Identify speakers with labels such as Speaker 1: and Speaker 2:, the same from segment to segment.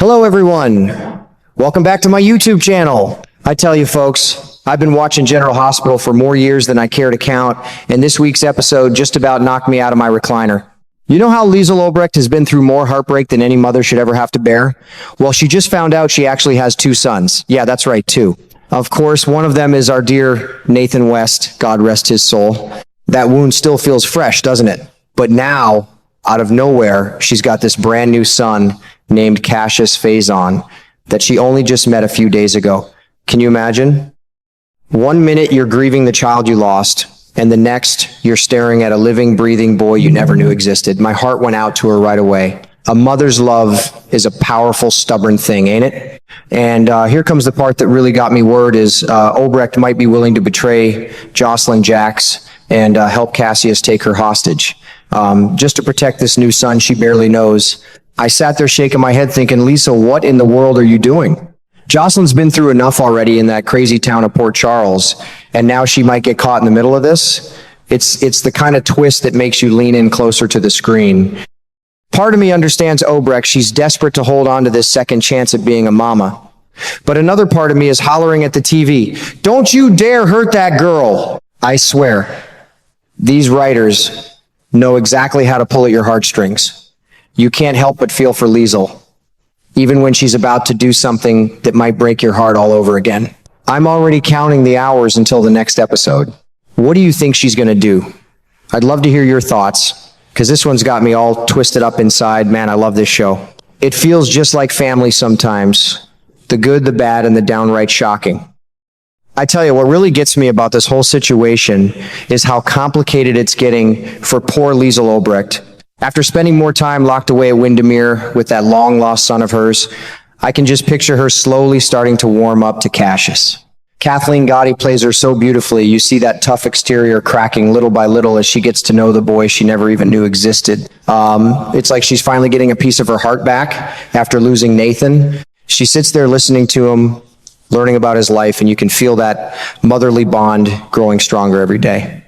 Speaker 1: Hello everyone. Welcome back to my YouTube channel. I tell you folks, I've been watching General Hospital for more years than I care to count, and this week's episode just about knocked me out of my recliner. You know how Liesl Obrecht has been through more heartbreak than any mother should ever have to bear? Well, she just found out she actually has 2 sons. Yeah, that's right, 2. Of course, one of them is our dear Nathan West, God rest his soul. That wound still feels fresh, doesn't it? But now, out of nowhere, she's got this brand new son named Cassius Faison that she only just met a few days ago. Can you imagine? One minute you're grieving the child you lost, and the next you're staring at a living, breathing boy you never knew existed. My heart went out to her right away. A mother's love is a powerful, stubborn thing, ain't it? And here comes the part that really got me. Word is Obrecht might be willing to betray Jocelyn Jacks and help Cassius take her hostage, just to protect this new son she barely knows. I sat there shaking my head thinking, Lisa, what in the world are you doing? Jocelyn's been through enough already in that crazy town of Port Charles, and now she might get caught in the middle of this. It's the kind of twist that makes you lean in closer to the screen. Part of me understands Obrecht. She's desperate to hold on to this second chance at being a mama. But another part of me is hollering at the TV, don't you dare hurt that girl. I swear, these writers know exactly how to pull at your heartstrings. You can't help but feel for Liesl, even when she's about to do something that might break your heart all over again. I'm already counting the hours until the next episode. What do you think she's going to do? I'd love to hear your thoughts, because this one's got me all twisted up inside. Man, I love this show. It feels just like family sometimes. The good, the bad, and the downright shocking. I tell you, what really gets me about this whole situation is how complicated it's getting for poor Liesl Obrecht. After spending more time locked away at Windermere with that long-lost son of hers, I can just picture her slowly starting to warm up to Cassius. Kathleen Gotti plays her so beautifully. You see that tough exterior cracking little by little as she gets to know the boy she never even knew existed. It's like she's finally getting a piece of her heart back after losing Nathan. She sits there listening to him, learning about his life, and you can feel that motherly bond growing stronger every day.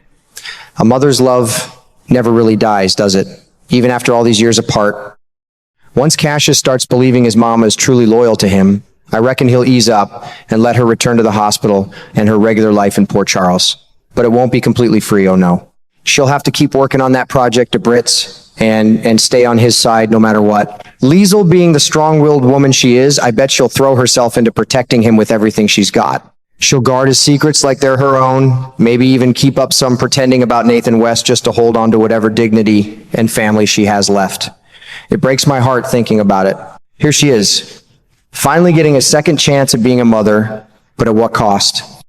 Speaker 1: A mother's love never really dies, does it? Even after all these years apart. Once Cassius starts believing his mama is truly loyal to him, I reckon he'll ease up and let her return to the hospital and her regular life in Port Charles. But it won't be completely free, oh no. She'll have to keep working on that project to Brits and stay on his side no matter what. Liesl, being the strong-willed woman she is, I bet she'll throw herself into protecting him with everything she's got. She'll guard his secrets like they're her own, maybe even keep up some pretending about Nathan West just to hold on to whatever dignity and family she has left. It breaks my heart thinking about it. Here she is, finally getting a second chance at being a mother, but at what cost?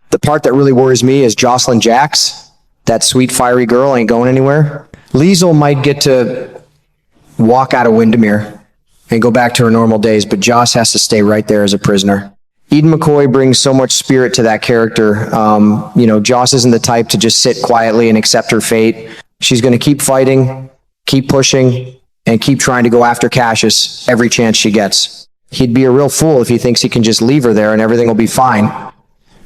Speaker 1: The part that really worries me is Jocelyn Jacks, that sweet, fiery girl, ain't going anywhere. Liesl might get to walk out of Windermere and go back to her normal days, but Joss has to stay right there as a prisoner. Eden McCoy brings so much spirit to that character. Joss isn't the type to just sit quietly and accept her fate. She's going to keep fighting, keep pushing, and keep trying to go after Cassius every chance she gets. He'd be a real fool if he thinks he can just leave her there and everything will be fine.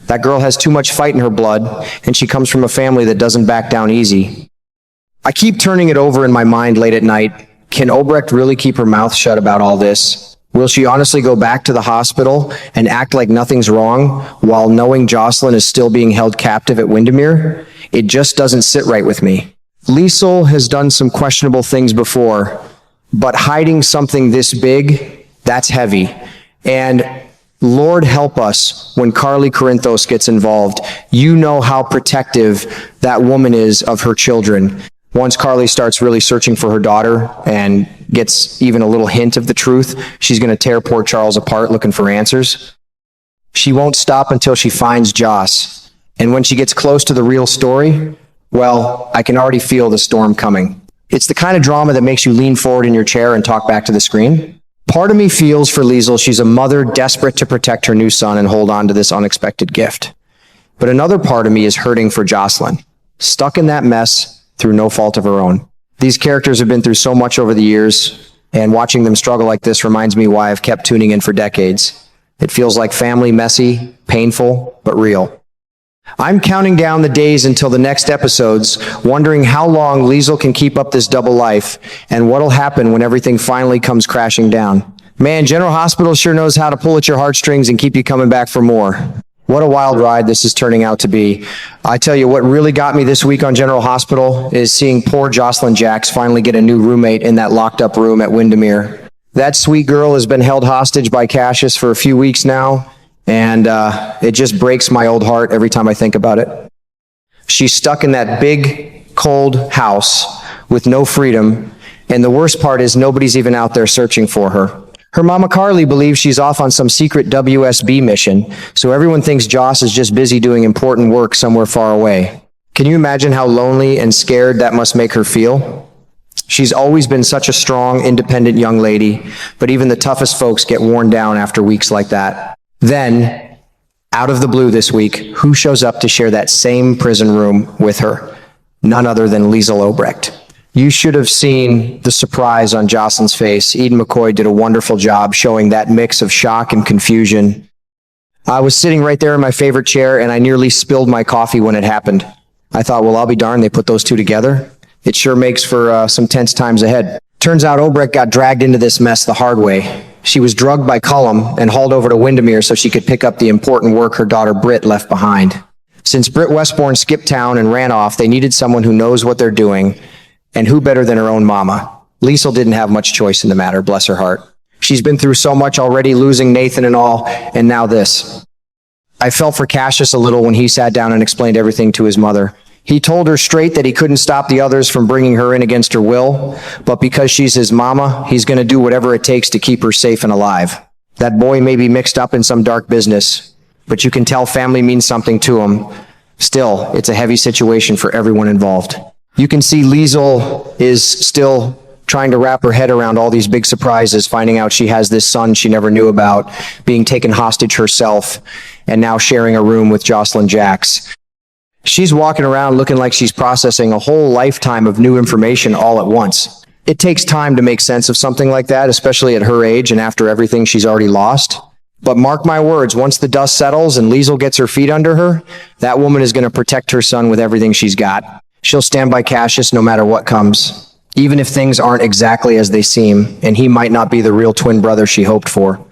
Speaker 1: That girl has too much fight in her blood, and she comes from a family that doesn't back down easy. I keep turning it over in my mind late at night. Can Obrecht really keep her mouth shut about all this? Will she honestly go back to the hospital and act like nothing's wrong while knowing Jocelyn is still being held captive at Windermere? It just doesn't sit right with me. Liesl has done some questionable things before, but hiding something this big, that's heavy. And Lord help us when Carly Corinthos gets involved. You know how protective that woman is of her children. Once Carly starts really searching for her daughter and gets even a little hint of the truth, she's going to tear Port Charles apart looking for answers. She won't stop until she finds Joss. And when she gets close to the real story, well, I can already feel the storm coming. It's the kind of drama that makes you lean forward in your chair and talk back to the screen. Part of me feels for Liesl. She's a mother desperate to protect her new son and hold on to this unexpected gift. But another part of me is hurting for Jocelyn, stuck in that mess through no fault of her own. These characters have been through so much over the years, and watching them struggle like this reminds me why I've kept tuning in for decades. It feels like family, messy, painful, but real. I'm counting down the days until the next episodes, wondering how long Liesl can keep up this double life, and what'll happen when everything finally comes crashing down. Man, General Hospital sure knows how to pull at your heartstrings and keep you coming back for more. What a wild ride this is turning out to be. I tell you what really got me this week on General Hospital is seeing poor Jocelyn Jacks finally get a new roommate in that locked up room at Windermere. That sweet girl has been held hostage by Cassius for a few weeks now, and it just breaks my old heart every time I think about it. She's stuck in that big, cold house with no freedom, and the worst part is nobody's even out there searching for her. Her mama Carly believes she's off on some secret WSB mission, so everyone thinks Joss is just busy doing important work somewhere far away. Can you imagine how lonely and scared that must make her feel? She's always been such a strong, independent young lady, but even the toughest folks get worn down after weeks like that. Then, out of the blue this week, who shows up to share that same prison room with her? None other than Liesl Obrecht. You should have seen the surprise on Jocelyn's face. Eden McCoy did a wonderful job showing that mix of shock and confusion. I was sitting right there in my favorite chair, and I nearly spilled my coffee when it happened. I thought, well, I'll be darned, they put those two together. It sure makes for some tense times ahead. Turns out Obrecht got dragged into this mess the hard way. She was drugged by Cullum and hauled over to Windermere so she could pick up the important work her daughter Britt left behind. Since Britt Westbourne skipped town and ran off, they needed someone who knows what they're doing. And who better than her own mama? Liesl didn't have much choice in the matter, bless her heart. She's been through so much already, losing Nathan and all, and now this. I felt for Cassius a little when he sat down and explained everything to his mother. He told her straight that he couldn't stop the others from bringing her in against her will, but because she's his mama, he's going to do whatever it takes to keep her safe and alive. That boy may be mixed up in some dark business, but you can tell family means something to him. Still, it's a heavy situation for everyone involved. You can see Liesl is still trying to wrap her head around all these big surprises, finding out she has this son she never knew about, being taken hostage herself, and now sharing a room with Jocelyn Jacks. She's walking around looking like she's processing a whole lifetime of new information all at once. It takes time to make sense of something like that, especially at her age and after everything she's already lost. But mark my words, once the dust settles and Liesl gets her feet under her, that woman is going to protect her son with everything she's got. She'll stand by Cassius no matter what comes, even if things aren't exactly as they seem, and he might not be the real twin brother she hoped for.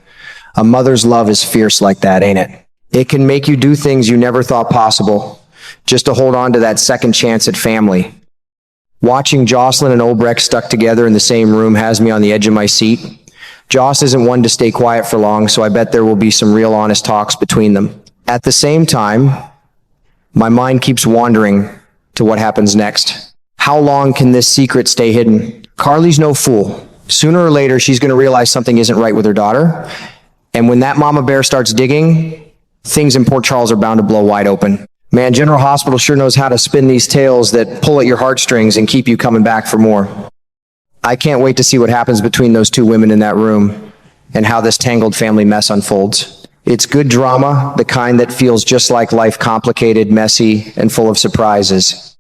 Speaker 1: A mother's love is fierce like that, ain't it? It can make you do things you never thought possible, just to hold on to that second chance at family. Watching Jocelyn and Obrecht stuck together in the same room has me on the edge of my seat. Joss isn't one to stay quiet for long, so I bet there will be some real honest talks between them. At the same time, my mind keeps wandering to what happens next. How long can this secret stay hidden? Carly's no fool. Sooner or later, she's going to realize something isn't right with her daughter. And when that mama bear starts digging, things in Port Charles are bound to blow wide open. Man, General Hospital sure knows how to spin these tales that pull at your heartstrings and keep you coming back for more. I can't wait to see what happens between those two women in that room and how this tangled family mess unfolds. It's good drama, the kind that feels just like life, complicated, messy, and full of surprises.